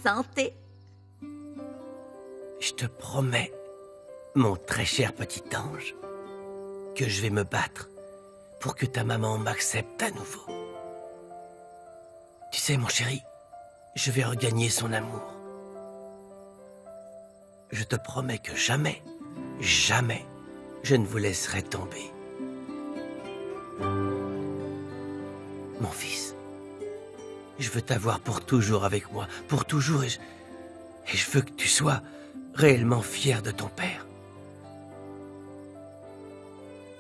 Santé. Je te promets, mon très cher petit ange, que je vais me battre pour que ta maman m'accepte à nouveau. Tu sais, mon chéri, je vais regagner son amour. Je te promets que jamais, jamais, je ne vous laisserai tomber. Mon fils, je veux t'avoir pour toujours avec moi, pour toujours, et je veux que tu sois réellement fier de ton père.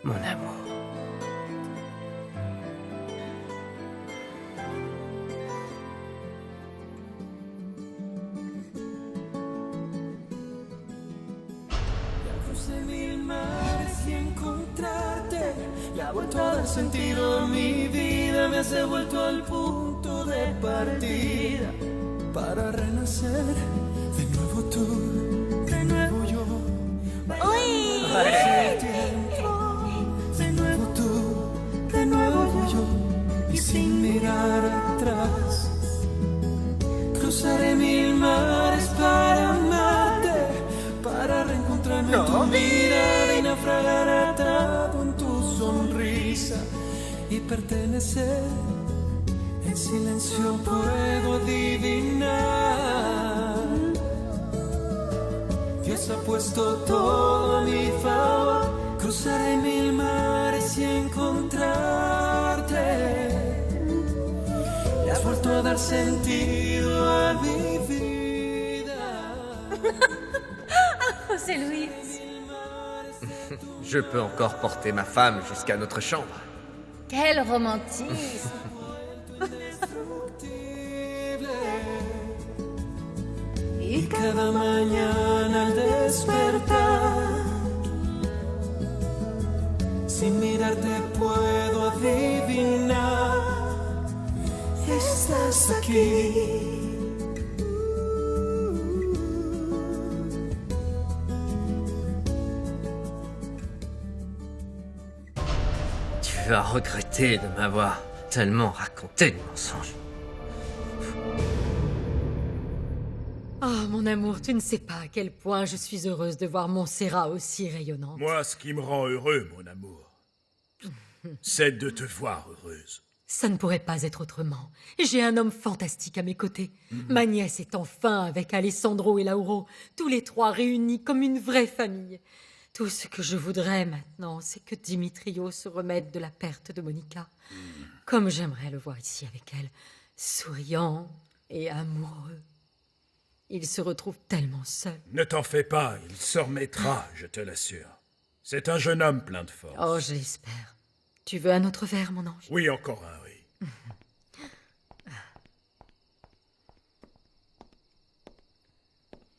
Mon amour. Ha vuelto a dar sentido a mi vida, me has devuelto al punto de partida para renacer. De nuevo tú, de nuevo yo. ¡Uy! De nuevo tú, de nuevo yo. Y sin mirar atrás, cruzaré mil mares para amarte, para reencontrarme en tu mirada y naufragar atado en tu sonrisa y pertenecer en silencio puedo adivinar. Dios ha puesto todo a mi favor, cruzaré mil mares y encontrarte. Le has vuelto a dar sentido a mi vida. José Luis. Je peux encore porter ma femme jusqu'à notre chambre. Quel romantisme. Y cada mañana al despertar, sin mirarte puedo adivinar, estás aquí. Tu vas regretter de m'avoir tellement raconté de mensonges. Ah, mon amour, tu ne sais pas à quel point je suis heureuse de voir Montserrat aussi rayonnante. Moi, ce qui me rend heureux, mon amour, c'est de te voir heureuse. Ça ne pourrait pas être autrement. J'ai un homme fantastique à mes côtés. Ma nièce est enfin avec Alessandro et Lauro, tous les trois réunis comme une vraie famille. Tout ce que je voudrais maintenant, c'est que Dimitrio se remette de la perte de Monica. Comme j'aimerais le voir ici avec elle, souriant et amoureux. Il se retrouve tellement seul. Ne t'en fais pas, il se remettra, je te l'assure. C'est un jeune homme plein de force. Oh, je l'espère. Tu veux un autre verre, mon ange? Oui, encore un, oui.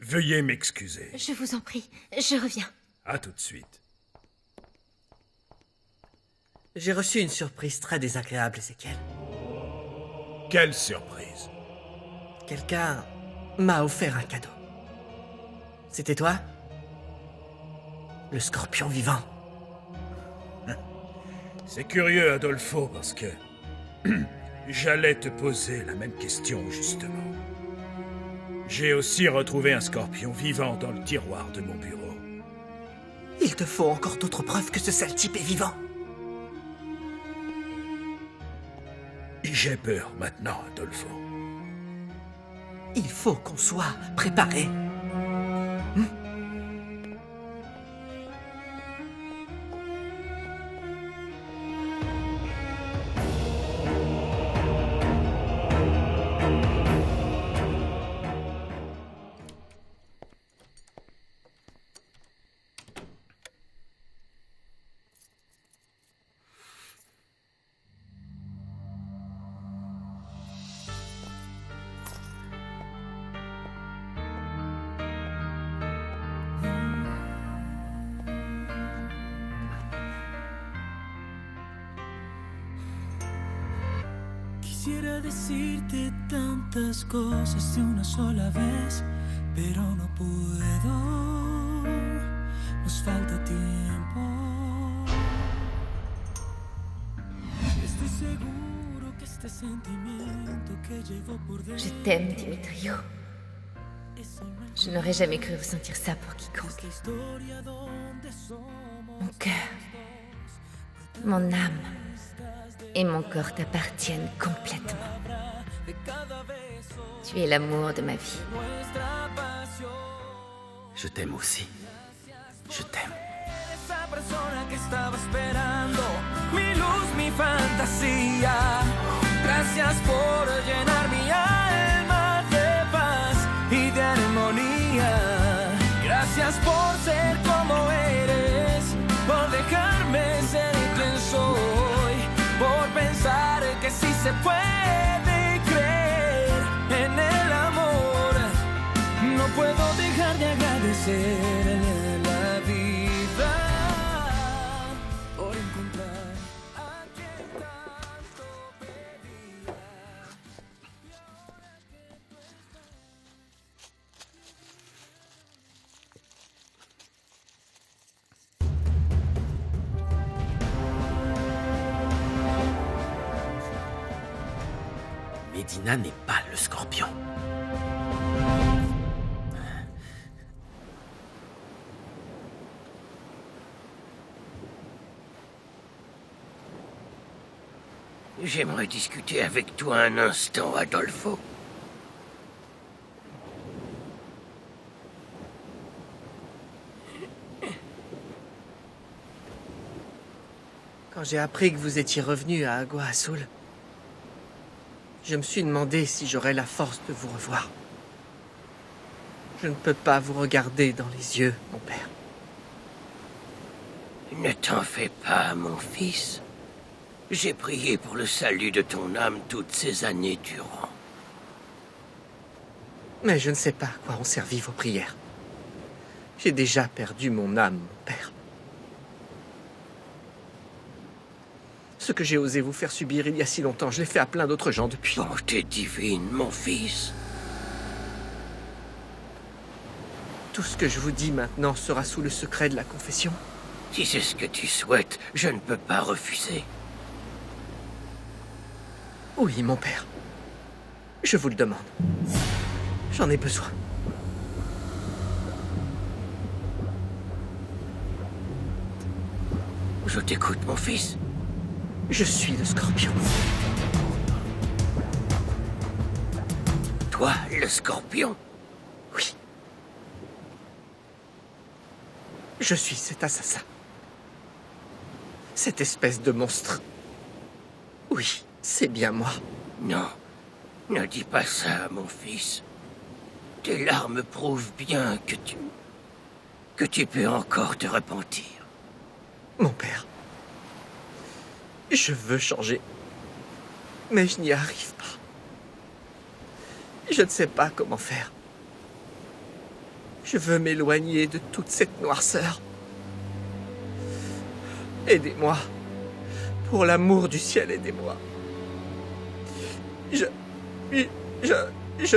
Veuillez m'excuser. Je vous en prie, je reviens. À tout de suite. J'ai reçu une surprise très désagréable, Ezekiel. Quelle surprise. Quelqu'un m'a offert un cadeau. C'était toi? Le scorpion vivant. C'est curieux, Adolfo, parce que j'allais te poser la même question, justement. J'ai aussi retrouvé un scorpion vivant dans le tiroir de mon bureau. Il te faut encore d'autres preuves que ce sale type est vivant. J'ai peur maintenant, Adolfo. Il faut qu'on soit préparé. Quisiera decirte tantas cosas de una sola vez, pero no puedo. Nos falta tiempo. Estoy seguro que este sentimiento que llevo por dentro. Je t'aime, Dimitrio. Je n'aurais jamais cru ressentir ça pour quiconque. Mon cœur, mon âme et mon corps t'appartiennent complètement. Tu es l'amour de ma vie. Je t'aime aussi. Je t'aime. Esa persona que estaba esperando, mi luz, mi fantasía. Gracias por llenar mi alma de paz y de armonía. Gracias por ser como eres, por dejarme ser quien soy, por pensar que sí se puede creer en el amor. No puedo dejar de agradecer la vida por encontrar a quien tanto pedía. Médina n'est pas le scorpion. J'aimerais discuter avec toi un instant, Adolfo. Quand j'ai appris que vous étiez revenu à Agua Azul, je me suis demandé si j'aurais la force de vous revoir. Je ne peux pas vous regarder dans les yeux, mon père. Ne t'en fais pas, mon fils. J'ai prié pour le salut de ton âme toutes ces années durant. Mais je ne sais pas à quoi ont servi vos prières. J'ai déjà perdu mon âme, mon père. Ce que j'ai osé vous faire subir il y a si longtemps, je l'ai fait à plein d'autres gens depuis. Bonté divine, mon fils. Tout ce que je vous dis maintenant sera sous le secret de la confession. Si c'est ce que tu souhaites, je ne peux pas refuser. Oui, mon père. Je vous le demande. J'en ai besoin. Je t'écoute, mon fils. Je suis le scorpion. Toi, le scorpion? Oui. Je suis cet assassin. Cette espèce de monstre. Oui, c'est bien moi. Non, ne dis pas ça, mon fils. Tes larmes prouvent bien que tu peux encore te repentir. Mon père. Je veux changer. Mais je n'y arrive pas. Je ne sais pas comment faire. Je veux m'éloigner de toute cette noirceur. Aidez-moi. Pour l'amour du ciel, aidez-moi. Je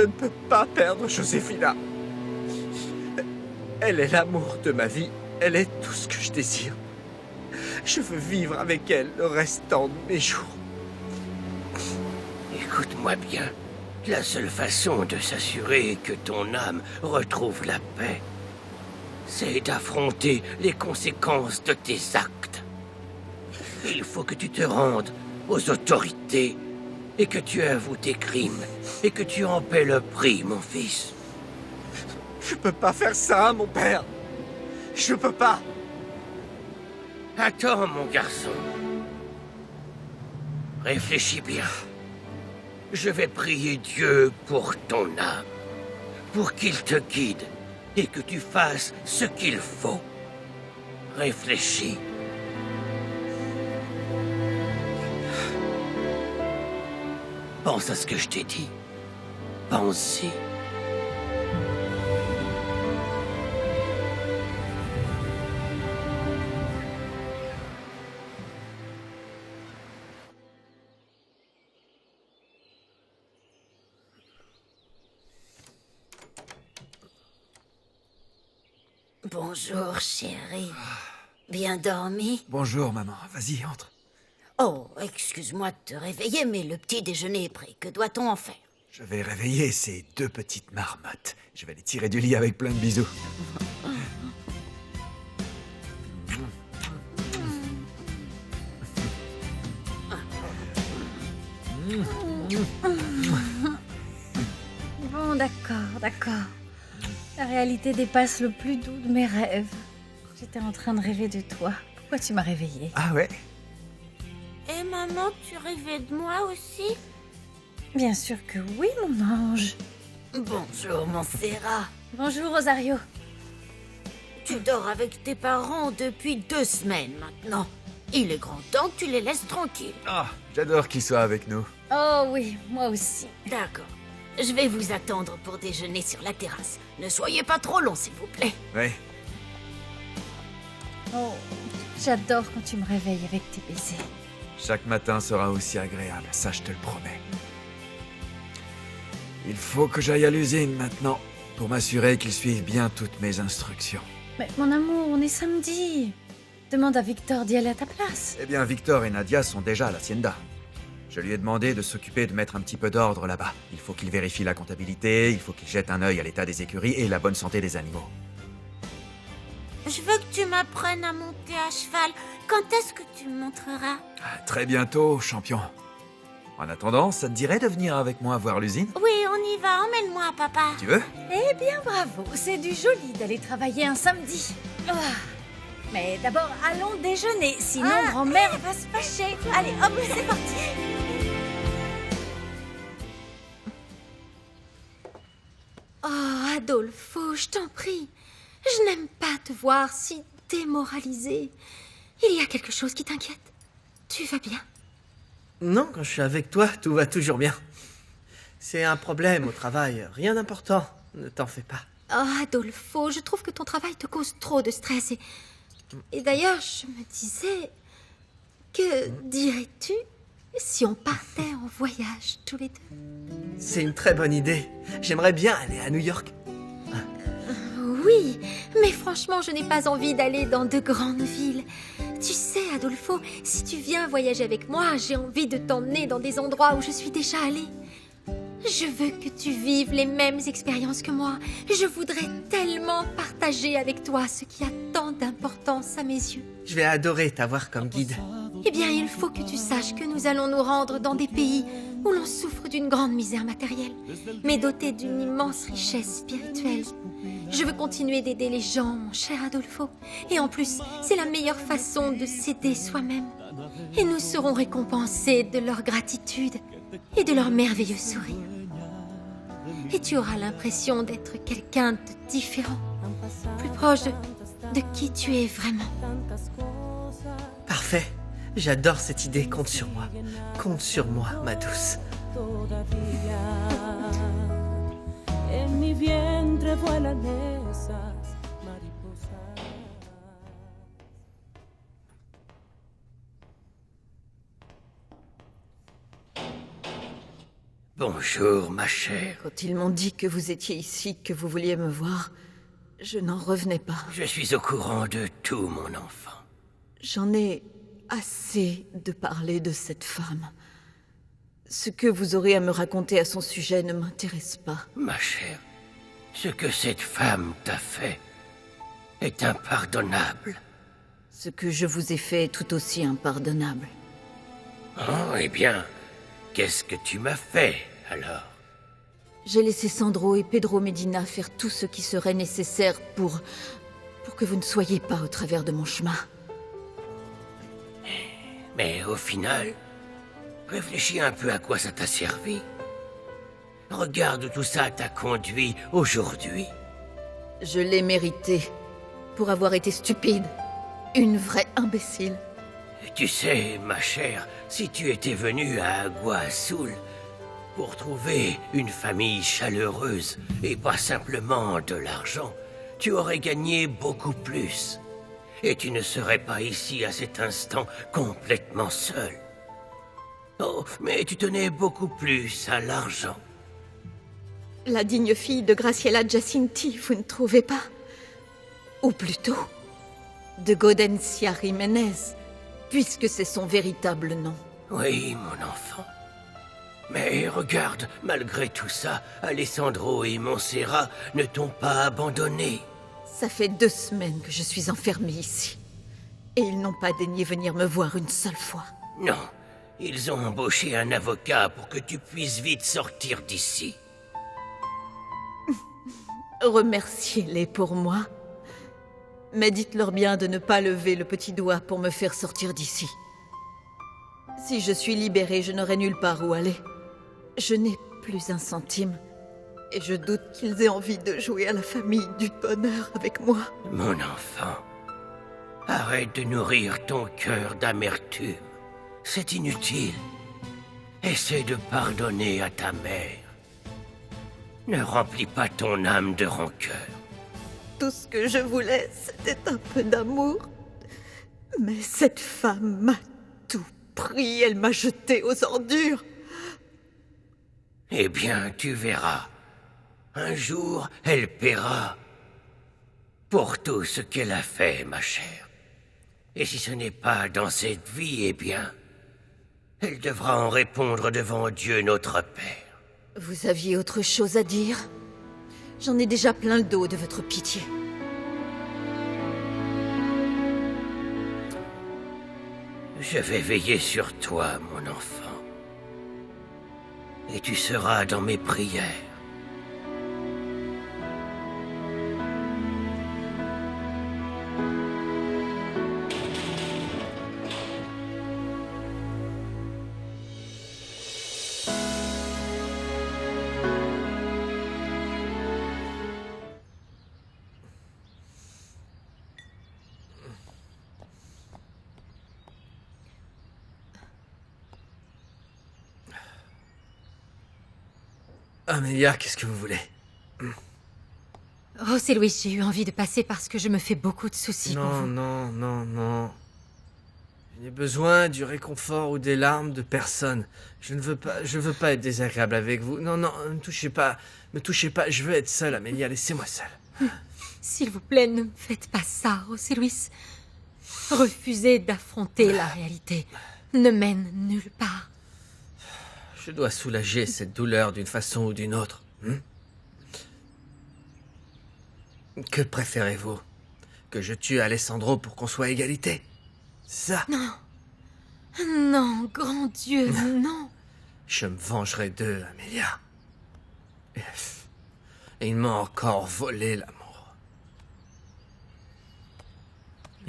ne peux pas perdre Josefina. Elle est l'amour de ma vie. Elle est tout ce que je désire. Je veux vivre avec elle le restant de mes jours. Écoute-moi bien. La seule façon de s'assurer que ton âme retrouve la paix, c'est d'affronter les conséquences de tes actes. Il faut que tu te rendes aux autorités et que tu avoues tes crimes et que tu en paies le prix, mon fils. Je peux pas faire ça, mon père. Je peux pas. Attends, mon garçon. Réfléchis bien. Je vais prier Dieu pour ton âme, pour qu'il te guide et que tu fasses ce qu'il faut. Réfléchis. Pense à ce que je t'ai dit. Pense-y. Bonjour, chérie. Bien dormi? Bonjour, maman. Vas-y, entre. Oh, excuse-moi de te réveiller, mais le petit déjeuner est prêt. Que doit-on en faire? Je vais réveiller ces deux petites marmottes. Je vais les tirer du lit avec plein de bisous. Bon, d'accord. La réalité dépasse le plus doux de mes rêves. J'étais en train de rêver de toi. Pourquoi tu m'as réveillée? Ah ouais? Et maman, tu rêvais de moi aussi? Bien sûr que oui, mon ange. Bonjour, mon Serra. Bonjour, Rosario. Tu dors avec tes parents depuis 2 semaines maintenant. Il est grand temps que tu les laisses tranquilles. Ah, j'adore qu'ils soient avec nous. Oh oui, moi aussi. D'accord. Je vais vous attendre pour déjeuner sur la terrasse. Ne soyez pas trop long, s'il vous plaît. Oui. Oh, j'adore quand tu me réveilles avec tes baisers. Chaque matin sera aussi agréable, ça je te le promets. Il faut que j'aille à l'usine maintenant, pour m'assurer qu'ils suivent bien toutes mes instructions. Mais mon amour, on est samedi. Demande à Victor d'y aller à ta place. Eh bien, Victor et Nadia sont déjà à l'hacienda. Je lui ai demandé de s'occuper de mettre un petit peu d'ordre là-bas. Il faut qu'il vérifie la comptabilité, il faut qu'il jette un œil à l'état des écuries et la bonne santé des animaux. Je veux que tu m'apprennes à monter à cheval. Quand est-ce que tu me montreras? Ah, très bientôt, champion. En attendant, ça te dirait de venir avec moi voir l'usine? Oui, on y va. Emmène-moi, papa. Tu veux? Eh bien, bravo. C'est du joli d'aller travailler un samedi. Ah. Mais d'abord, allons déjeuner. Sinon, grand-mère va se fâcher. Allez, hop, c'est parti. Oh, Adolfo, je t'en prie. Je n'aime pas te voir si démoralisé. Il y a quelque chose qui t'inquiète. Tu vas bien? Non, quand je suis avec toi, tout va toujours bien. C'est un problème au travail, rien d'important. Ne t'en fais pas. Oh, Adolfo, je trouve que ton travail te cause trop de stress. Et d'ailleurs, je me disais... Que dirais-tu si on partait en voyage tous les deux? C'est une très bonne idée. J'aimerais bien aller à New York. Oui, mais franchement, je n'ai pas envie d'aller dans de grandes villes. Tu sais, Adolfo, si tu viens voyager avec moi, j'ai envie de t'emmener dans des endroits où je suis déjà allée. Je veux que tu vives les mêmes expériences que moi. Je voudrais tellement partager avec toi ce qui a tant d'importance à mes yeux. Je vais adorer t'avoir comme guide. Eh bien, il faut que tu saches que nous allons nous rendre dans des pays où l'on souffre d'une grande misère matérielle, mais dotés d'une immense richesse spirituelle. Je veux continuer d'aider les gens, mon cher Adolfo. Et en plus, c'est la meilleure façon de s'aider soi-même. Et nous serons récompensés de leur gratitude et de leur merveilleux sourire. Et tu auras l'impression d'être quelqu'un de différent, plus proche de qui tu es vraiment. Parfait. J'adore cette idée. Compte sur moi. Compte sur moi, ma douce. En mi vientre vuelan esas mariposas. Bonjour, ma chère. Quand ils m'ont dit que vous étiez ici, que vous vouliez me voir, je n'en revenais pas. Je suis au courant de tout, mon enfant. J'en ai assez de parler de cette femme. Ce que vous aurez à me raconter à son sujet ne m'intéresse pas. Ma chère, ce que cette femme t'a fait est impardonnable. Ce que je vous ai fait est tout aussi impardonnable. Oh, eh bien, qu'est-ce que tu m'as fait, alors? J'ai laissé Sandro et Pedro Medina faire tout ce qui serait nécessaire pour que vous ne soyez pas au travers de mon chemin. Mais au final, réfléchis un peu à quoi ça t'a servi. Regarde où tout ça t'a conduit aujourd'hui. Je l'ai mérité pour avoir été stupide. Une vraie imbécile. Tu sais, ma chère, si tu étais venue à Agua Azul pour trouver une famille chaleureuse et pas simplement de l'argent, tu aurais gagné beaucoup plus. Et tu ne serais pas ici à cet instant complètement seul. Oh, mais tu tenais beaucoup plus à l'argent. La digne fille de Graciela Jacinti, vous ne trouvez pas? Ou plutôt, de Gaudencia Jiménez, puisque c'est son véritable nom. Oui, mon enfant. Mais regarde, malgré tout ça, Alessandro et Montserrat ne t'ont pas abandonné. Ça fait 2 semaines que je suis enfermée ici. Et ils n'ont pas daigné venir me voir une seule fois. Non, ils ont embauché un avocat pour que tu puisses vite sortir d'ici. Remerciez-les pour moi. Mais dites-leur bien de ne pas lever le petit doigt pour me faire sortir d'ici. Si je suis libérée, je n'aurai nulle part où aller. Je n'ai plus un centime. Et je doute qu'ils aient envie de jouer à la famille du bonheur avec moi. Mon enfant, arrête de nourrir ton cœur d'amertume. C'est inutile. Essaie de pardonner à ta mère. Ne remplis pas ton âme de rancœur. Tout ce que je voulais, c'était un peu d'amour. Mais cette femme m'a tout pris. Elle m'a jeté aux ordures. Eh bien, tu verras. Un jour, elle paiera pour tout ce qu'elle a fait, ma chère. Et si ce n'est pas dans cette vie, eh bien, elle devra en répondre devant Dieu notre Père. Vous aviez autre chose à dire? J'en ai déjà plein le dos de votre pitié. Je vais veiller sur toi, mon enfant. Et tu seras dans mes prières. Amélia, qu'est-ce que vous voulez? Oh, c'est Louis, j'ai eu envie de passer parce que je me fais beaucoup de soucis pour vous. Non. Je n'ai besoin du réconfort ou des larmes de personne. Je veux pas être désagréable avec vous. Non, ne me touchez pas. Je veux être seul, Amélia, laissez-moi seul. S'il vous plaît, ne me faites pas ça, José Luis. Refuser d'affronter la réalité ne mène nulle part. Je dois soulager cette douleur d'une façon ou d'une autre. Que préférez-vous? Que je tue Alessandro pour qu'on soit à égalité? Ça? Non, grand Dieu, non. Je me vengerai d'eux, Amélia. Et ils m'ont encore volé l'amour.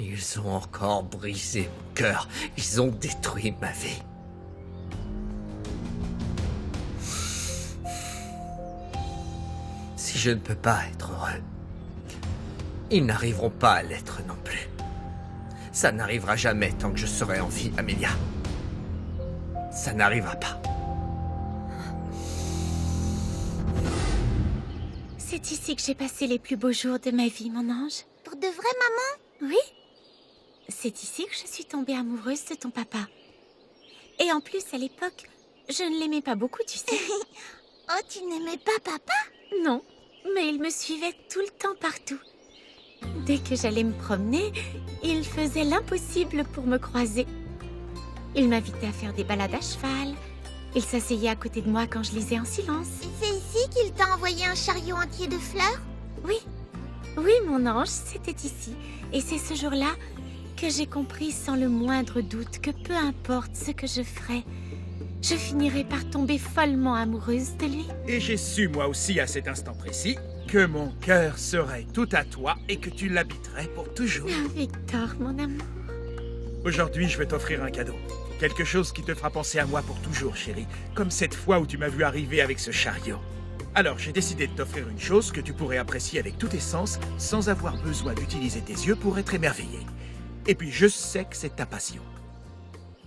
Ils ont encore brisé mon cœur. Ils ont détruit ma vie. Si je ne peux pas être heureux, ils n'arriveront pas à l'être non plus. Ça n'arrivera jamais tant que je serai en vie, Amélia. Ça n'arrivera pas. C'est ici que j'ai passé les plus beaux jours de ma vie, mon ange. Pour de vrai, maman? Oui. C'est ici que je suis tombée amoureuse de ton papa. Et en plus, à l'époque, je ne l'aimais pas beaucoup, tu sais. Oh, tu n'aimais pas papa? Non, mais il me suivait tout le temps partout. Dès que j'allais me promener, il faisait l'impossible pour me croiser. Il m'invitait à faire des balades à cheval. Il s'asseyait à côté de moi quand je lisais en silence. C'est ici qu'il t'a envoyé un chariot entier de fleurs? Oui, mon ange, c'était ici. Et c'est ce jour-là que j'ai compris sans le moindre doute que peu importe ce que je ferais, je finirais par tomber follement amoureuse de lui. Et j'ai su, moi aussi, à cet instant précis, que mon cœur serait tout à toi et que tu l'habiterais pour toujours. Ah, Victor, mon amour. Aujourd'hui, je vais t'offrir un cadeau. Quelque chose qui te fera penser à moi pour toujours, chérie. Comme cette fois où tu m'as vu arriver avec ce chariot. Alors, j'ai décidé de t'offrir une chose que tu pourrais apprécier avec tous tes sens, sans avoir besoin d'utiliser tes yeux pour être émerveillé. Et puis, je sais que c'est ta passion.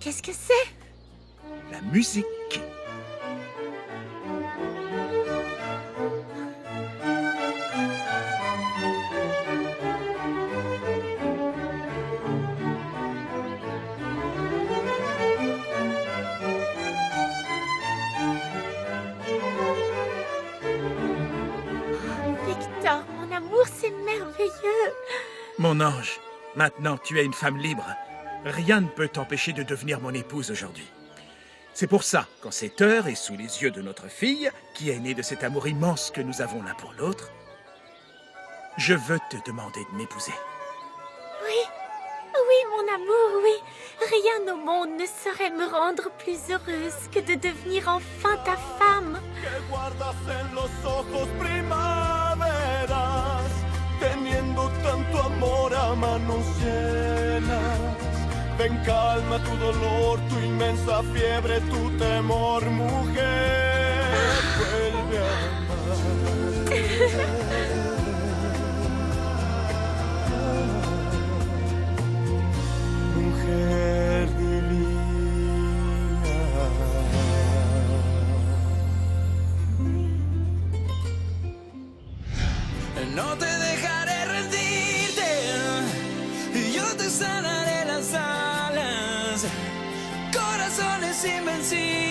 Qu'est-ce que c'est? La musique. Victor, mon amour, c'est merveilleux. Mon ange, maintenant tu es une femme libre. Rien ne peut t'empêcher de devenir mon épouse aujourd'hui. C'est pour ça qu'en cette heure et sous les yeux de notre fille, qui est née de cet amour immense que nous avons l'un pour l'autre, je veux te demander de m'épouser. Oui, oui, mon amour, oui. Rien au monde ne saurait me rendre plus heureuse que de devenir enfin ta femme. Que guardas en los ojos primaveras, teniendo tanto amor a manos llenas. Ven, calma tu dolor, tu inmensa fiebre, tu temor, mujer. Vuelve a amar. Mujer divina. No te dejaré rendirte, y yo te sanaré las alas. Corazones invencibles.